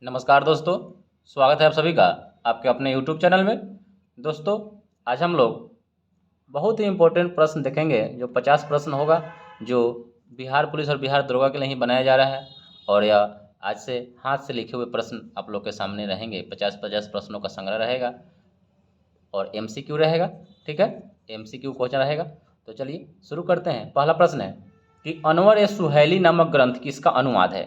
नमस्कार दोस्तों, स्वागत है आप सभी का आपके अपने यूट्यूब चैनल में। दोस्तों, आज हम लोग बहुत ही इम्पोर्टेंट प्रश्न देखेंगे जो 50 प्रश्न होगा, जो बिहार पुलिस और बिहार दरोगा के लिए ही बनाया जा रहा है। और यह आज से हाथ से लिखे हुए प्रश्न आप लोग के सामने रहेंगे। 50 प्रश्नों का संग्रह रहेगा और MCQ रहेगा। ठीक है, MCQ क्वेश्चन रहेगा। तो चलिए शुरू करते हैं। पहला प्रश्न है कि अनवर ए सुहैली नामक ग्रंथ किसका अनुवाद है?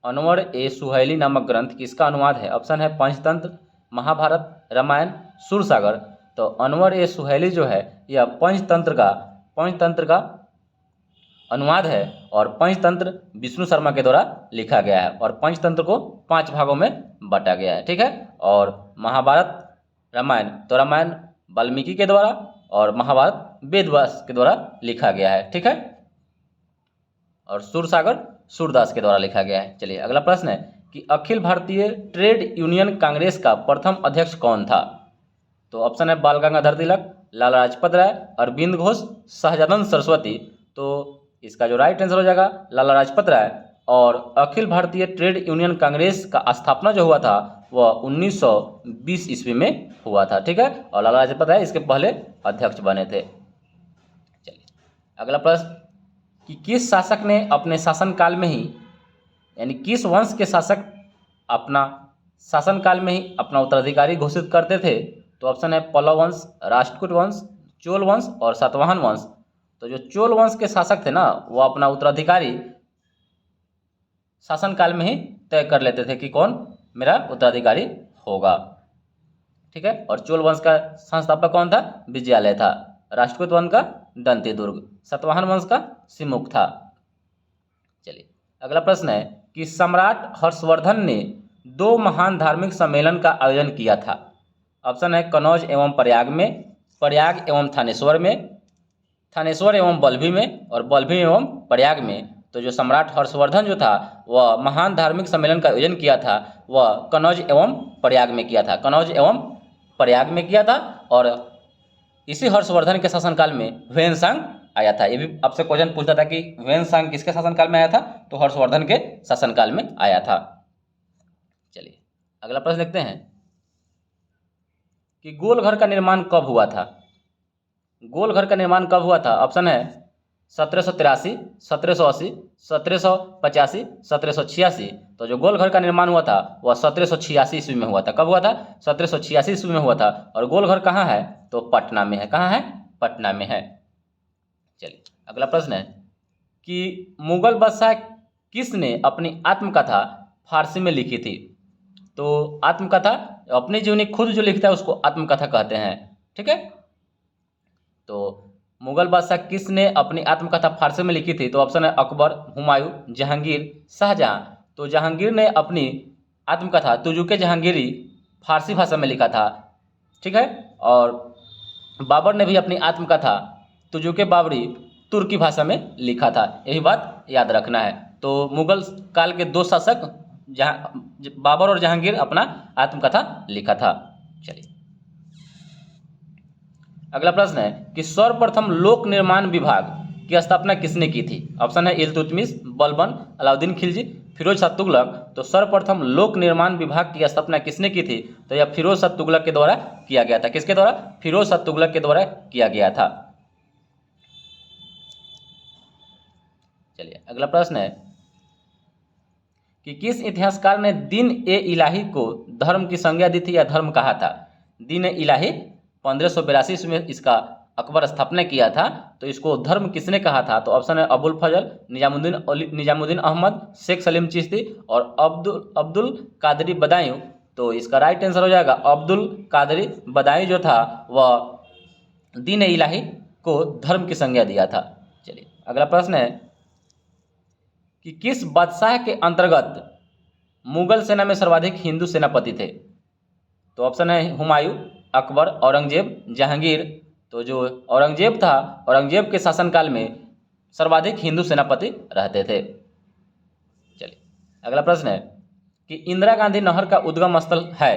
अनवर ए सुहैली नामक ग्रंथ किसका अनुवाद है? ऑप्शन है पंचतंत्र, महाभारत, रामायण, सूरसागर। तो अनवर ए सुहैली जो है यह पंचतंत्र का अनुवाद है और पंचतंत्र विष्णु शर्मा के द्वारा लिखा गया है और पंचतंत्र को 5 भागों में बांटा गया है। ठीक है, और महाभारत रामायण, तो रामायण वाल्मीकि के द्वारा और महाभारत वेद व्यास के द्वारा लिखा गया है। ठीक है, और सूरसागर सूरदास के द्वारा लिखा गया है। चलिए अगला प्रश्न है कि अखिल भारतीय ट्रेड यूनियन कांग्रेस का प्रथम अध्यक्ष कौन था? तो ऑप्शन है बाल गंगाधर तिलक, लाला लाजपत राय, अरविंद घोष, सहजानंद सरस्वती। तो इसका जो राइट आंसर हो जाएगा लाला लाजपत राय। और अखिल भारतीय ट्रेड यूनियन कांग्रेस का स्थापना जो हुआ था वह 1920 ईस्वी में हुआ था। ठीक है, और लाला लाजपत राय इसके पहले अध्यक्ष बने थे। चलिए अगला प्रश्न कि किस शासक ने अपने शासनकाल में ही, यानी किस वंश के शासक अपना शासनकाल में ही अपना उत्तराधिकारी घोषित करते थे? तो ऑप्शन है पल्लव वंश, राष्ट्रकूट वंश, चोल वंश और सातवाहन वंश। तो जो चोल वंश के शासक थे ना, वो अपना उत्तराधिकारी शासनकाल में ही तय कर लेते थे कि कौन मेरा उत्तराधिकारी होगा। ठीक है, और चोल वंश का संस्थापक कौन था? विजयालय था। राष्ट्रकूट वंश का दंतीदुर्ग, सातवाहन वंश का सिमुक था। चलिए अगला प्रश्न है कि सम्राट हर्षवर्धन ने 2 महान धार्मिक सम्मेलन का आयोजन किया था। ऑप्शन है कनौज एवं प्रयाग में, प्रयाग एवं थानेश्वर में, थानेश्वर एवं बल्भी में और बल्भी एवं प्रयाग में। तो जो सम्राट हर्षवर्धन जो था वह महान धार्मिक सम्मेलन का आयोजन किया था, वह कनौज एवं प्रयाग में किया था, कनौज एवं प्रयाग में किया था। और इसी हर्षवर्धन के शासनकाल में ह्वेनसांग आया था। ये भी आपसे क्वेश्चन पूछता था कि ह्वेनसांग किसके शासनकाल में आया था? तो हर्षवर्धन के शासनकाल में आया था। चलिए अगला प्रश्न देखते हैं कि गोलघर का निर्माण कब हुआ था? गोलघर का निर्माण कब हुआ था? ऑप्शन है 1783, 1780, 1785, 1786। तो जो गोलघर का निर्माण हुआ था वह 1786 ईस्वी में हुआ था। कब हुआ था? 1786 ईस्वी में हुआ था। और गोलघर कहाँ है? तो पटना में है। कहाँ है? पटना में है। चलिए अगला प्रश्न है कि मुगल बादशाह किसने अपनी आत्मकथा फारसी में लिखी थी? तो आत्मकथा अपनी जीवनी खुद जो लिखता है उसको आत्मकथा कहते हैं। ठीक है, तो मुगल बादशाह किसने अपनी आत्मकथा फारसी में लिखी थी? तो ऑप्शन है अकबर, हुमायूं, जहांगीर, शाहजहां। तो जहांगीर ने अपनी आत्मकथा तुजुके जहांगीरी फारसी भाषा में लिखा था। ठीक है, और बाबर ने भी अपनी आत्मकथा तुजुके बाबरी तुर्की भाषा में लिखा था। यही बात याद रखना है। तो मुगल काल के 2 शासक बाबर और जहांगीर अपना आत्मकथा लिखा था। चलिए अगला प्रश्न है कि सर्वप्रथम लोक निर्माण विभाग की स्थापना किसने की थी? ऑप्शन है इल्तुतमिश, बलबन, अलाउद्दीन खिलजी, फिरोज शाह तुगलक। तो सर्वप्रथम लोक निर्माण विभाग की स्थापना किसने की थी? तो यह फिरोज शाह तुगलक के द्वारा किया गया था। किसके द्वारा? फिरोज शाह तुगलक के द्वारा किया गया था। चलिए अगला प्रश्न है कि किस इतिहासकार ने दीन ए इलाही को धर्म की संज्ञा दी थी या धर्म कहा था? दीन ए इलाही 1582 में इसका अकबर स्थापना किया था। तो इसको धर्म किसने कहा था? तो ऑप्शन है अबुल फजल, निजामुद्दीन अहमद, शेख सलीम चिश्ती और अब्दुल कादरी बदायूं। तो इसका राइट आंसर हो जाएगा अब्दुल कादरी बदायूं जो था वह दीन ए इलाही को धर्म की संज्ञा दिया था। चलिए अगला प्रश्न है कि किस बादशाह के अंतर्गत मुगल सेना में सर्वाधिक हिंदू सेनापति थे? तो ऑप्शन है हुमायूं, अकबर, औरंगजेब, जहांगीर। तो जो औरंगजेब था, औरंगजेब के शासनकाल में सर्वाधिक हिंदू सेनापति रहते थे। चलिए अगला प्रश्न है कि इंदिरा गांधी नहर का उद्गम स्थल है,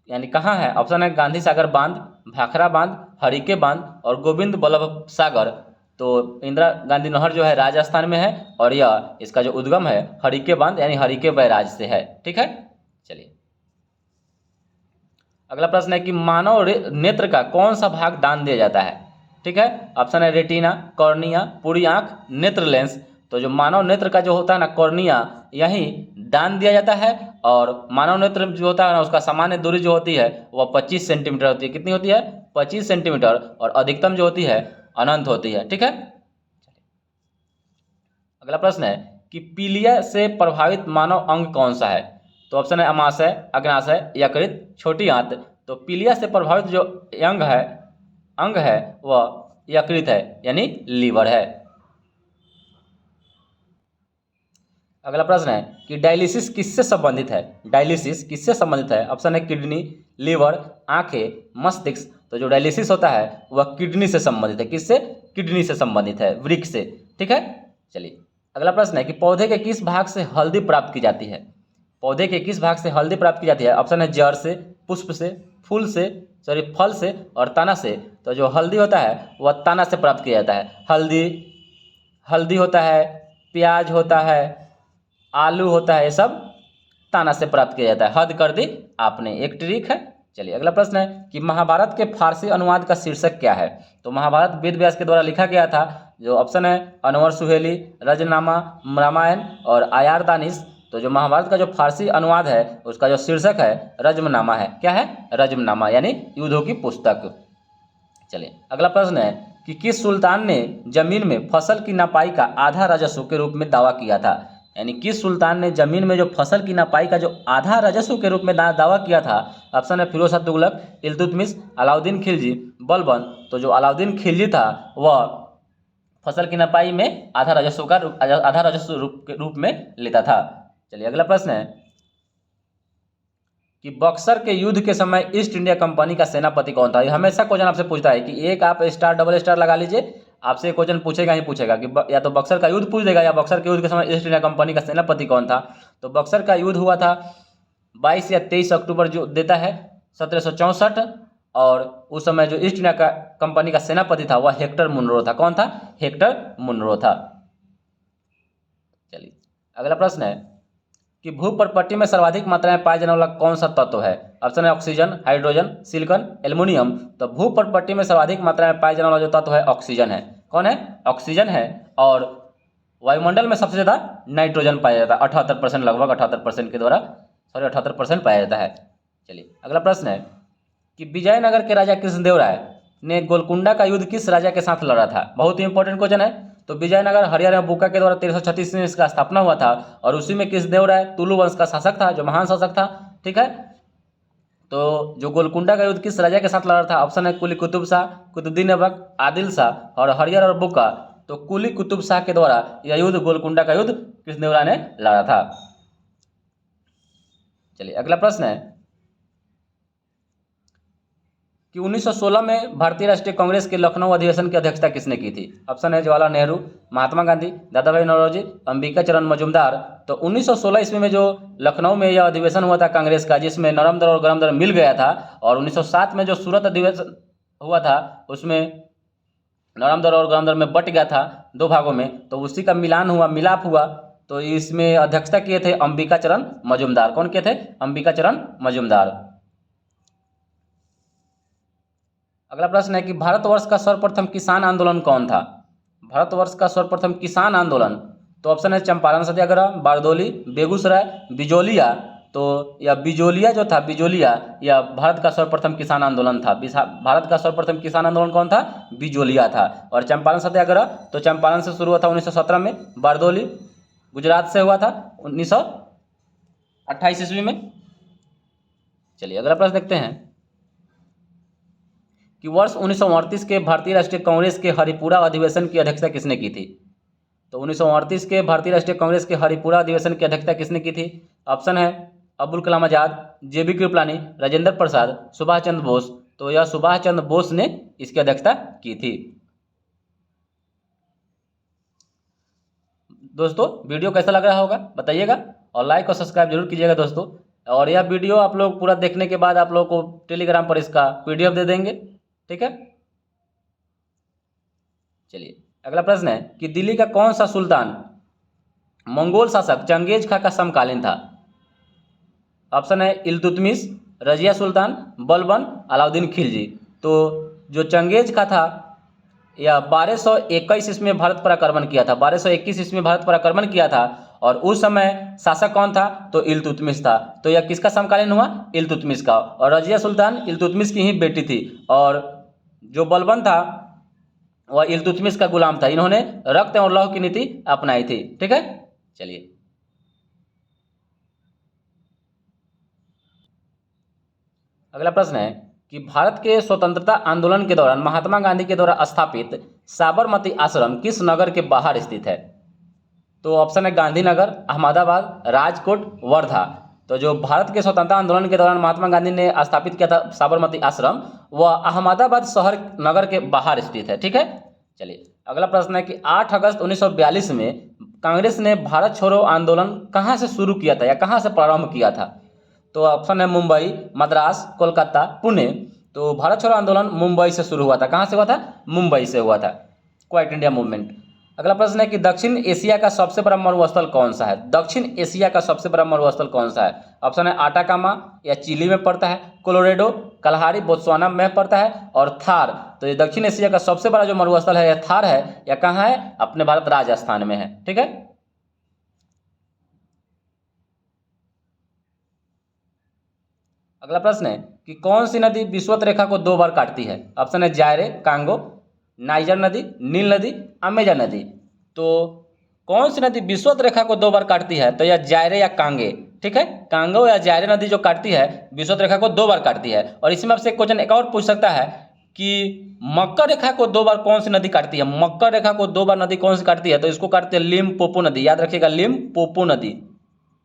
यानी कहाँ है? ऑप्शन है गांधी सागर बांध, भाखड़ा बांध, हरिके बांध और गोविंद बल्लभ सागर। तो इंदिरा गांधी नहर जो है राजस्थान में है और यह इसका जो उद्गम है हरिके बांध यानी हरिके बैराज से है। ठीक है, चलिए अगला प्रश्न है कि मानव नेत्र का कौन सा भाग दान दिया जाता है। ठीक है, ऑप्शन है रेटिना, कॉर्निया, पूरी आंख, नेत्र लेंस। तो जो मानव नेत्र का जो होता है ना कॉर्निया, यही दान दिया जाता है। और मानव नेत्र जो होता है ना उसका सामान्य दूरी जो होती है वह 25 सेंटीमीटर होती है। कितनी होती है? 25 सेंटीमीटर। और अधिकतम जो होती है अनंत होती है। ठीक है, अगला प्रश्न है कि पीलिया से प्रभावित मानव अंग कौन सा है। तो ऑप्शन है अमाशय, अग्नाशय, यकृत, छोटी आंत। तो पीलिया से प्रभावित जो अंग है वह यकृत है, यानी लीवर है। अगला प्रश्न है कि डायलिसिस किससे संबंधित है। डायलिसिस किससे संबंधित है? ऑप्शन है किडनी, लीवर, आंखें, मस्तिष्क। तो जो डायलिसिस होता है वह किडनी से संबंधित है। किससे? किडनी से संबंधित है, वृक्क से। ठीक है, चलिए अगला प्रश्न है कि पौधे के किस भाग से हल्दी प्राप्त की जाती है। पौधे के किस भाग से हल्दी प्राप्त की जाती है? ऑप्शन है जड़ से, पुष्प से, फूल से, फल से और तना से। तो जो हल्दी होता है वह तना से प्राप्त किया जाता है। हल्दी होता है, प्याज होता है, आलू होता है, ये सब तना से प्राप्त किया जाता है। हद कर दी आपने, एक ट्रिक है। चलिए अगला प्रश्न है कि महाभारत के फारसी अनुवाद का शीर्षक क्या है। तो महाभारत वेद व्यास के द्वारा लिखा गया था। जो ऑप्शन है अनवर सुहेली, रजनामा, रामायण और आयार दानिश। तो जो महाभारत का जो फारसी अनुवाद है उसका जो शीर्षक है रजमनामा है। क्या है? रजमनामा, यानी युद्धों की पुस्तक। चलिए अगला प्रश्न है कि किस सुल्तान ने जमीन में फसल की नपाई का आधा राजस्व के रूप में दावा किया था। यानी किस सुल्तान ने जमीन में जो फसल की नपाई का जो आधा राजस्व के रूप में दावा किया था। ऑप्शन है फिरोज शाह तुगलक, इल्तुतमिश, अलाउद्दीन खिलजी, बलबन। तो जो अलाउद्दीन खिलजी था वह फसल की नपाई में आधा राजस्व के रूप में लेता था। चलिए अगला प्रश्न है कि बक्सर के युद्ध के समय ईस्ट इंडिया कंपनी का सेनापति कौन था। ये हमेशा क्वेश्चन आपसे पूछता है कि एक आप स्टार डबल स्टार लगा लीजिए, आपसे क्वेश्चन पूछेगा ही पूछेगा कि या तो बक्सर का युद्ध पूछ देगा या बक्सर के युद्ध के समय ईस्ट इंडिया कंपनी का सेनापति कौन था। तो बक्सर का युद्ध हुआ था 22 या 23 अक्टूबर जो देता है 1764। और उस समय जो ईस्ट इंडिया कंपनी का सेनापति था वह हेक्टर मुनरो था। कौन था? हेक्टर मुनरो था। चलिए अगला प्रश्न है कि भूप्रपट्टी में सर्वाधिक मात्रा में पाया जाने वाला कौन सा तत्व है। ऑप्शन है ऑक्सीजन, हाइड्रोजन, सिलिकॉन, एल्युमिनियम। तो भूप्रपट्टी में सर्वाधिक मात्रा में पाया जाने वाला जो तत्व है ऑक्सीजन है। कौन है? ऑक्सीजन है। और वायुमंडल में सबसे ज़्यादा नाइट्रोजन पाया जाता है 78%, लगभग 78% के द्वारा 78% पाया जाता है। चलिए अगला प्रश्न है कि विजयनगर के राजा कृष्णदेवराय ने गोलकुंडा का युद्ध किस राजा के साथ लड़ा था। बहुत ही इंपॉर्टेंट क्वेश्चन है। तो विजयनगर हरियाणा में बुक्का के द्वारा 1336 में इसका स्थापना हुआ था। और उसी में कृष्णदेवराय तुलु वंश का शासक था, जो महान शासक था। ठीक है, तो जो गोलकुंडा का युद्ध किस राजा के साथ लड़ा था। ऑप्शन है कुली कुतुब शाह, कुतुद्दीन ऐबक, आदिल शाह और हरियर और बुक्का। तो कुली कुतुब शाह के द्वारा यह युद्ध गोलकुंडा का युद्ध कृष्णदेवराय ने लड़ा था। चलिए अगला प्रश्न है कि 1916 में भारतीय राष्ट्रीय कांग्रेस के लखनऊ अधिवेशन की अध्यक्षता किसने की थी। ऑप्शन है जवाहरलाल नेहरू, महात्मा गांधी, दादा भाई नौरोजी, अंबिका चरण मजूमदार। तो 1916 ईस्वी में जो लखनऊ में यह अधिवेशन हुआ था कांग्रेस का, जिसमें नरम दर और गरम दर मिल गया था। और 1907 में जो सूरत अधिवेशन हुआ था उसमें नरम दर और गरम दर में बट गया था 2 भागों में। तो उसी का मिलाप हुआ। तो इसमें अध्यक्षता किए थे अंबिका चरण मजूमदार। कौन किए थे? अंबिका चरण मजूमदार। अगला प्रश्न है कि भारतवर्ष का सर्वप्रथम किसान आंदोलन कौन था। भारतवर्ष का सर्वप्रथम किसान आंदोलन। तो ऑप्शन है चंपारण सत्याग्रह, बारदोली, बेगूसराय, बिजोलिया। तो यह बिजोलिया जो था, बिजोलिया यह भारत का सर्वप्रथम किसान आंदोलन था। भारत का सर्वप्रथम किसान आंदोलन कौन था? बिजोलिया था। और चंपारण सत्याग्रह तो चंपारण से शुरू हुआ था 1917 में। बारदोली गुजरात से हुआ था 1928 ईस्वी में। चलिए अगला प्रश्न देखते हैं कि वर्ष 1938 के भारतीय राष्ट्रीय कांग्रेस के हरिपुरा अधिवेशन की अध्यक्षता किसने की थी। तो 1938 के भारतीय राष्ट्रीय कांग्रेस के हरिपुरा अधिवेशन की अध्यक्षता किसने की थी। ऑप्शन है अब्दुल कलाम आजाद, जेबी कृपलानी, राजेंद्र प्रसाद, सुभाष चंद्र बोस। तो यह सुभाष चंद्र बोस ने इसकी अध्यक्षता की थी। दोस्तों वीडियो कैसा लग रहा होगा बताइएगा, और लाइक और सब्सक्राइब जरूर कीजिएगा दोस्तों। और यह वीडियो आप लोग पूरा देखने के बाद आप लोग को टेलीग्राम पर इसका PDF दे देंगे। ठीक है, चलिए अगला प्रश्न है कि दिल्ली का कौन सा सुल्तान मंगोल शासक चंगेज खां का समकालीन था। ऑप्शन है इल्तुतमिश, रजिया सुल्तान, बलबन, अलाउद्दीन खिलजी। तो जो चंगेज का था या 1221 ईस्वी में भारत पर आक्रमण किया था, 1221 ईस्वी में भारत पर आक्रमण किया था, और उस समय शासक कौन था? तो इल्तुतमिश था। तो यह किसका समकालीन हुआ? इल्तुतमिश का। और रजिया सुल्तान इल्तुतमिश की ही बेटी थी, और जो बलबन था वह इल्तुतमिश का गुलाम था। इन्होंने रक्त और लौह की नीति अपनाई थी। ठीक है, चलिए अगला प्रश्न है कि भारत के स्वतंत्रता आंदोलन के दौरान महात्मा गांधी के द्वारा स्थापित साबरमती आश्रम किस नगर के बाहर स्थित है? तो ऑप्शन है गांधीनगर, अहमदाबाद, राजकोट, वर्धा। तो जो भारत के स्वतंत्रता आंदोलन के दौरान महात्मा गांधी ने स्थापित किया था साबरमती आश्रम, वह अहमदाबाद शहर नगर के बाहर स्थित है। ठीक है, चलिए अगला प्रश्न है कि 8 अगस्त 1942 में कांग्रेस ने भारत छोड़ो आंदोलन कहाँ से शुरू किया था या कहाँ से प्रारंभ किया था? तो ऑप्शन है मुंबई, मद्रास, कोलकाता, पुणे। तो भारत छोड़ो आंदोलन मुंबई से शुरू हुआ था। कहाँ से हुआ था? मुंबई से हुआ था, क्वाइट इंडिया मूवमेंट। अगला प्रश्न है कि दक्षिण एशिया का सबसे बड़ा मरुस्थल कौन सा है? दक्षिण एशिया का सबसे बड़ा मरुस्थल कौन सा है? ऑप्शन है आटाकामा या चिली में पड़ता है, कोलोरेडो, कलहारी, बोत्सवाना में पड़ता है, और थार। तो ये दक्षिण एशिया का सबसे बड़ा जो मरुस्थल है यह थार है, या कहाँ है? अपने भारत राजस्थान में है। ठीक है, अगला प्रश्न है कि कौन सी नदी विषुवत रेखा को 2 बार काटती है? ऑप्शन है जायरे, कांगो, नाइजर नदी, नील नदी, अमेजन नदी। तो कौन सी नदी विषुवत रेखा को 2 बार काटती है? तो यह जायरे या कांगे। ठीक है, कांगो या जायरे नदी जो काटती है विषुवत रेखा को 2 बार काटती है। और इसमें आपसे एक क्वेश्चन एक और पूछ सकता है कि मकर रेखा को 2 बार कौन सी नदी काटती है? मकर रेखा को 2 बार नदी कौन सी काटती है? तो इसको काटती है लिम्पोपो नदी। याद रखिएगा, लिम्पोपो नदी,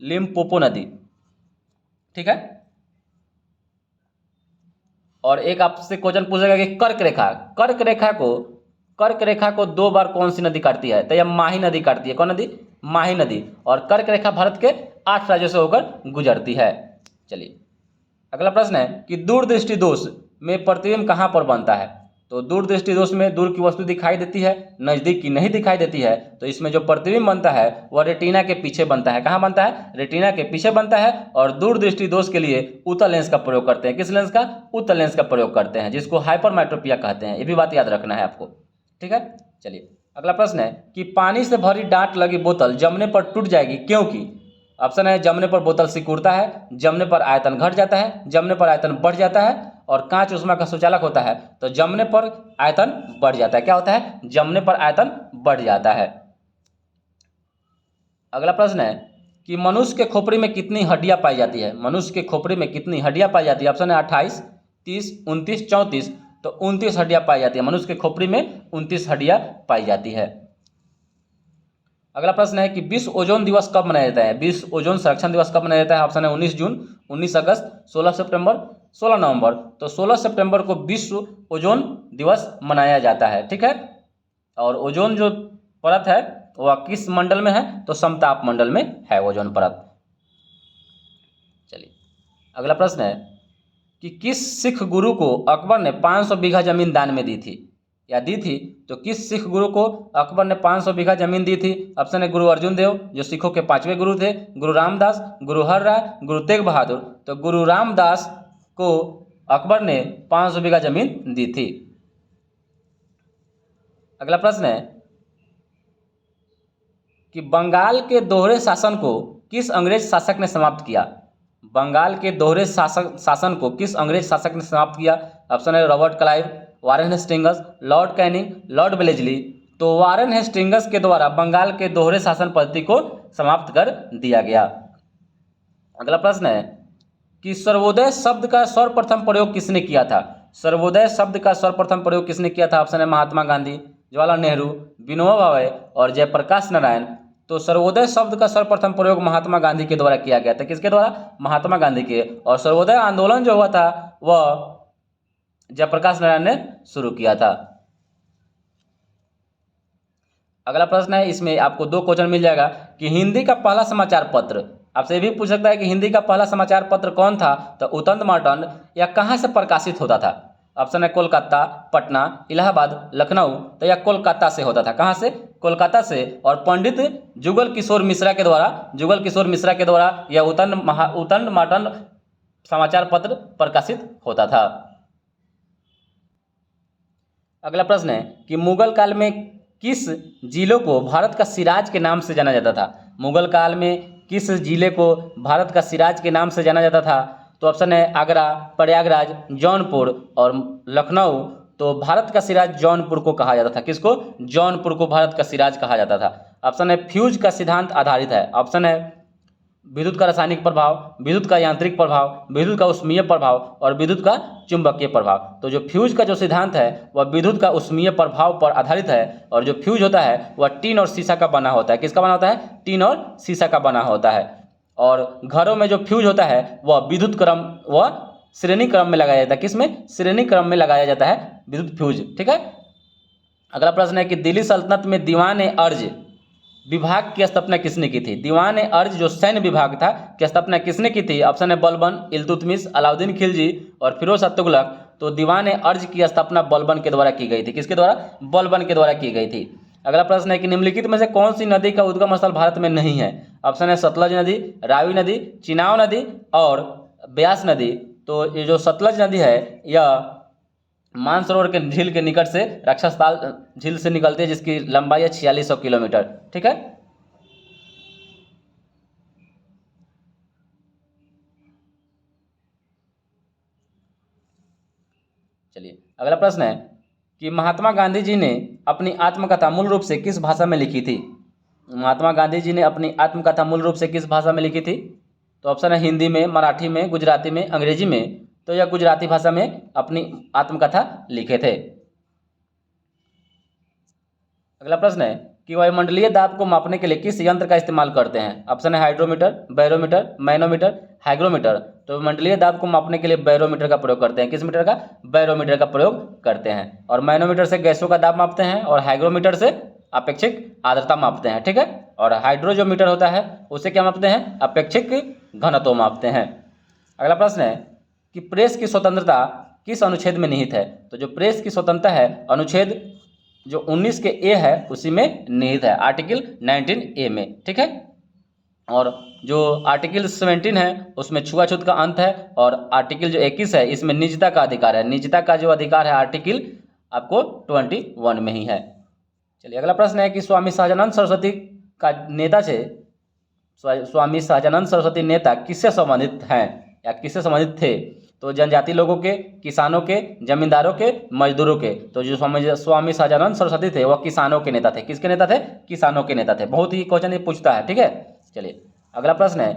लिम्पोपो नदी। ठीक है, और एक आपसे क्वेश्चन पूछेगा कि कर्क रेखा को 2 बार कौन सी नदी काटती है? तो यह माही नदी काटती है। कौन नदी? माही नदी। और कर्क रेखा भारत के 8 राज्यों से होकर गुजरती है। चलिए अगला प्रश्न है कि दूरदृष्टि दोष में प्रतिबिंब कहाँ पर बनता है? तो दूरदृष्टि दोष में दूर की वस्तु दिखाई देती है, नजदीक की नहीं दिखाई देती है। तो इसमें जो प्रतिबिंब बनता है वह रेटिना के पीछे बनता है। कहाँ बनता है? रेटिना के पीछे बनता है। और दूरदृष्टि दोष के लिए उत्तल लेंस का प्रयोग करते हैं। किस लेंस का? उत्तल लेंस का प्रयोग करते हैं, जिसको हाइपरमेट्रोपिया कहते हैं। ये भी बात याद रखना है आपको। ठीक है, चलिए अगला प्रश्न है कि पानी से भरी डांट लगी बोतल जमने पर टूट जाएगी क्योंकि? ऑप्शन है जमने पर बोतल सिकुड़ता है, जमने पर आयतन घट जाता है, जमने पर आयतन बढ़ जाता है, और कांच ऊष्मा का सुचालक होता है। तो जमने पर आयतन बढ़ जाता है। क्या होता है? जमने पर आयतन बढ़ जाता है। अगला प्रश्न है कि मनुष्य के खोपड़ी में कितनी हड्डियां पाई जाती है? मनुष्य के खोपड़ी में कितनी हड्डियां पाई जाती है? ऑप्शन है 28, 30, 29, 34। तो 29 हड्डियां पाई जाती है। मनुष्य के खोपड़ी में 29 हड्डियां पाई जाती है। अगला प्रश्न है कि विश्व ओजोन दिवस कब मनाया जाता है? विश्व ओजोन संरक्षण दिवस कब मनाया जाता है? ऑप्शन है 19 जून, 19 अगस्त, 16 सितंबर, 16 नवंबर। तो 16 सितंबर को विश्व ओजोन दिवस मनाया जाता है। ठीक है, और ओजोन जो परत है वह किस मंडल में है? तो समताप मंडल में है ओजोन परत। चलिए अगला प्रश्न है कि किस सिख गुरु को अकबर ने 500 बीघा जमीन दान में दी थी या दी थी? तो किस सिख गुरु को अकबर ने 500 बीघा जमीन दी थी? ऑप्शन है गुरु अर्जुन देव, जो सिखों के 5वें गुरु थे, गुरु रामदास, गुरु हर राय, गुरु तेग बहादुर। तो गुरु रामदास को अकबर ने 500 बीघा जमीन दी थी। अगला प्रश्न है कि बंगाल के दोहरे शासन को किस अंग्रेज शासक ने समाप्त किया? बंगाल के दोहरे शासन को किस अंग्रेज शासक ने समाप्त किया? ऑप्शन है Robert Clive, Warren Hastings, Lord Canning, Lord Wellesley. तो वारेन हेस्टिंग्स के द्वारा बंगाल के दोहरे शासन पद्धति को समाप्त कर दिया गया। अगला प्रश्न है कि सर्वोदय शब्द का सर्वप्रथम प्रयोग किसने किया था? सर्वोदय शब्द का सर्वप्रथम प्रयोग किसने किया था? ऑप्शन है महात्मा गांधी, जवाहरलाल नेहरू, विनोबा भावे और जयप्रकाश नारायण। तो सर्वोदय शब्द का सर्वप्रथम प्रयोग महात्मा गांधी के द्वारा किया गया था। किसके द्वारा? महात्मा गांधी के। और सर्वोदय आंदोलन जो हुआ था वह जयप्रकाश नारायण ने शुरू किया था। अगला प्रश्न है, इसमें आपको 2 क्वेश्चन मिल जाएगा कि हिंदी का पहला समाचार पत्र, आपसे भी पूछ सकता है कि हिंदी का पहला समाचार पत्र कौन था? तो उतंत मार्टन, या कहाँ से प्रकाशित होता था? ऑप्शन है कोलकाता, पटना, इलाहाबाद, लखनऊ। तो यह कोलकाता से होता था। कहाँ से? कोलकाता से। और पंडित जुगल किशोर मिश्रा के द्वारा यह उतंड मॉडर्न समाचार पत्र प्रकाशित होता था। अगला प्रश्न है कि मुगल काल में किस जिले को भारत का सिराज के नाम से जाना जाता था? मुगल काल में किस जिले को भारत का सिराज के नाम से जाना जाता था? तो ऑप्शन है आगरा, प्रयागराज, जौनपुर और लखनऊ। तो भारत का सिराज जौनपुर को कहा जाता था। किसको? जौनपुर को भारत का सिराज कहा जाता था। ऑप्शन है फ्यूज का सिद्धांत आधारित है। ऑप्शन है विद्युत का रासायनिक प्रभाव, विद्युत का यांत्रिक प्रभाव, विद्युत का ऊष्मीय प्रभाव और विद्युत का चुंबकीय प्रभाव। तो जो फ्यूज का जो सिद्धांत है वह विद्युत का ऊष्मीय प्रभाव पर आधारित है। और जो फ्यूज होता है वह टीन और शीशा का बना होता है। किसका बना होता है? टीन और शीशा का बना होता है। और घरों में जो फ्यूज होता है वह विद्युत क्रम व श्रेणी क्रम में लगाया जाता है। किसमें? श्रेणी क्रम में लगाया जाता है विद्युत फ्यूज। ठीक है। अगला प्रश्न है कि दिल्ली सल्तनत में दीवान अर्ज विभाग की स्थापना किसने की थी? दीवान अर्ज जो सैन्य विभाग था की स्थापना किसने की थी? ऑप्शन है बलबन, इल्तुतमिश, अलाउद्दीन खिलजी और फिरोज शाह तुगलक। तो दीवान अर्ज की स्थापना बलबन के द्वारा की गई थी। किसके द्वारा? बलबन के द्वारा की गई थी। अगला प्रश्न है कि निम्नलिखित में से कौन सी नदी का उद्गम स्थल भारत में नहीं है? ऑप्शन है सतलज नदी, रावी नदी, चिनाव नदी और ब्यास नदी। तो ये जो सतलज नदी है यह मानसरोवर के झील के निकट से रक्षास्थल झील से निकलती है, जिसकी लंबाई है 4600 किलोमीटर। ठीक है। चलिए अगला प्रश्न है कि महात्मा गांधी जी ने अपनी आत्मकथा मूल रूप से किस भाषा में लिखी थी? महात्मा गांधी जी ने अपनी आत्मकथा मूल रूप से किस भाषा में लिखी थी? तो ऑप्शन है हिंदी में, मराठी में, गुजराती में, अंग्रेजी में। तो यह गुजराती भाषा में अपनी आत्मकथा लिखे थे। अगला प्रश्न है कि वायुमंडलीय दाब को मापने के लिए किस यंत्र का इस्तेमाल करते हैं? ऑप्शन है हाइड्रोमीटर, बैरोमीटर, मैनोमीटर, हाइग्रोमीटर। तो मंडलीय दाब को मापने के लिए बैरोमीटर का प्रयोग करते हैं। किस मीटर का? बैरोमीटर का प्रयोग करते हैं। और मैनोमीटर से गैसों का दाब मापते हैं और हाइग्रोमीटर से अपेक्षिक आर्द्रता मापते हैं। ठीक है। और हाइड्रो जो मीटर होता है उसे क्या मापते हैं? अपेक्षिक घनत्व मापते हैं। अगला प्रश्न है कि प्रेस की स्वतंत्रता किस अनुच्छेद में निहित है? तो जो प्रेस की स्वतंत्रता है अनुच्छेद जो 19 के ए है उसी में निहित है, आर्टिकल 19 ए में। ठीक है। और जो आर्टिकल 17 है उसमें छुआछूत का अंत है। और आर्टिकल जो 21 है इसमें निजता का अधिकार है। निजता का जो अधिकार है आर्टिकल आपको 21 में ही है। चलिए अगला प्रश्न है कि स्वामी सहजानंद सरस्वती का नेता से स्वामी सहजानंद सरस्वती नेता किससे संबंधित हैं या किससे संबंधित थे? तो जनजाति लोगों के, किसानों के, जमींदारों के, मजदूरों के। तो जो स्वामी सहजानंद सरस्वती थे वह किसानों के नेता थे। किसके नेता थे? किसानों के नेता थे। बहुत ही क्वेश्चन ये पूछता है। ठीक है। चलिए अगला प्रश्न है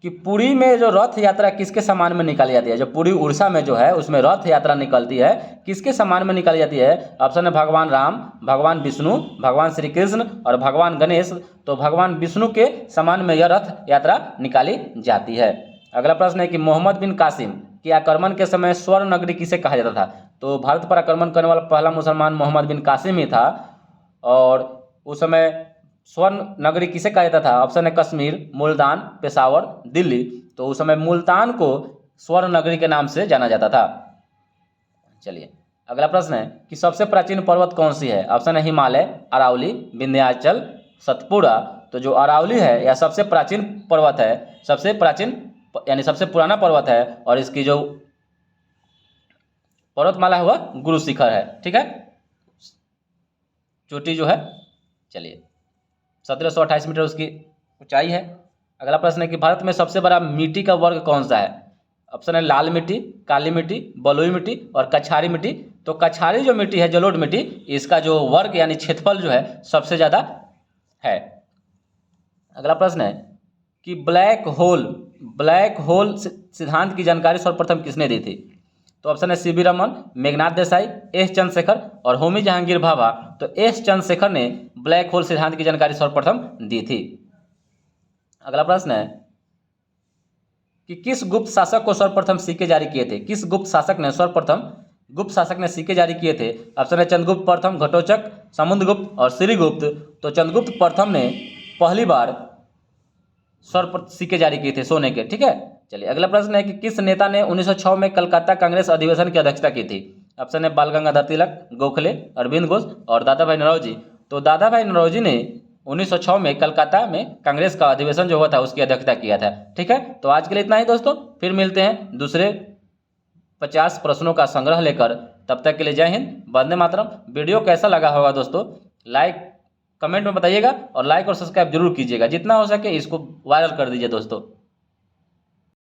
कि पुरी में जो रथ यात्रा किसके सम्मान में निकाली जाती है? जो पुरी उड़ीसा में जो है उसमें रथ यात्रा निकलती है, किसके सम्मान में निकाली जाती है? ऑप्शन है भगवान राम, भगवान विष्णु, भगवान श्री कृष्ण और भगवान गणेश। तो भगवान विष्णु के सम्मान में यह रथ यात्रा निकाली जाती है। अगला प्रश्न है कि मोहम्मद बिन कासिम के आक्रमण के समय स्वर्ण नगरी किसे कहा जाता था? तो भारत पर आक्रमण करने वाला पहला मुसलमान मोहम्मद बिन कासिम ही था। और उस समय स्वर्ण नगरी किसे कहा जाता था? ऑप्शन है कश्मीर, मुल्तान, पेशावर, दिल्ली। तो उस समय मुल्तान को स्वर्ण नगरी के नाम से जाना जाता था। चलिए अगला प्रश्न है कि सबसे प्राचीन पर्वत कौन सी है? ऑप्शन है हिमालय, अरावली, विंध्याचल, सतपुड़ा। तो जो अरावली है यह सबसे प्राचीन पर्वत है, सबसे प्राचीन यानी सबसे पुराना पर्वत है। और इसकी जो पर्वतमाला है वह गुरु शिखर है। ठीक है, चोटी जो है। चलिए 1728 मीटर उसकी ऊंचाई है। अगला प्रश्न है कि भारत में सबसे बड़ा मिट्टी का वर्ग कौन सा है? ऑप्शन है लाल मिट्टी, काली मिट्टी, बलुई मिट्टी और कछारी मिट्टी। तो कछारी जो मिट्टी है, जलोढ़ मिट्टी, इसका जो वर्ग यानी क्षेत्रफल जो है सबसे ज़्यादा है। अगला प्रश्न है कि ब्लैक होल सिद्धांत की जानकारी सर्वप्रथम किसने दी थी? तो ऑप्शन है सीवी रमन, मेघनाथ देसाई, एस चंद्रशेखर और होमी जहांगीर भाभा। तो एस चंद्रशेखर ने ब्लैक होल सिद्धांत की जानकारी सर्वप्रथम दी थी। अगला प्रश्न है कि किस गुप्त शासक को सर्वप्रथम सिक्के जारी किए थे? किस गुप्त शासक ने सर्वप्रथम सिक्के जारी किए थे? ऑप्शन है चंद्रगुप्त प्रथम, घटोत्कच, समुद्रगुप्त और श्रीगुप्त। तो चंद्रगुप्त प्रथम ने पहली बार सिक्के जारी किए थे सोने के। ठीक है। चलिए अगला प्रश्न है कि किस नेता ने 1906 में कलकत्ता कांग्रेस अधिवेशन की अध्यक्षता की थी? ऑप्शन है बाल गंगाधर तिलक, गोखले, अरविंद घोष और दादा भाई नौरोजी। तो दादा भाई नौरोजी ने 1906 में कलकत्ता में कांग्रेस का अधिवेशन जो हुआ था उसकी अध्यक्षता किया था। ठीक है, तो आज के लिए इतना ही दोस्तों, फिर मिलते हैं दूसरे 50 प्रश्नों का संग्रह लेकर। तब तक के लिए जय हिंद, वंदे मातरम। वीडियो कैसा लगा होगा दोस्तों, लाइक कमेंट में बताइएगा और लाइक और सब्सक्राइब जरूर कीजिएगा, जितना हो सके इसको वायरल कर दीजिए दोस्तों।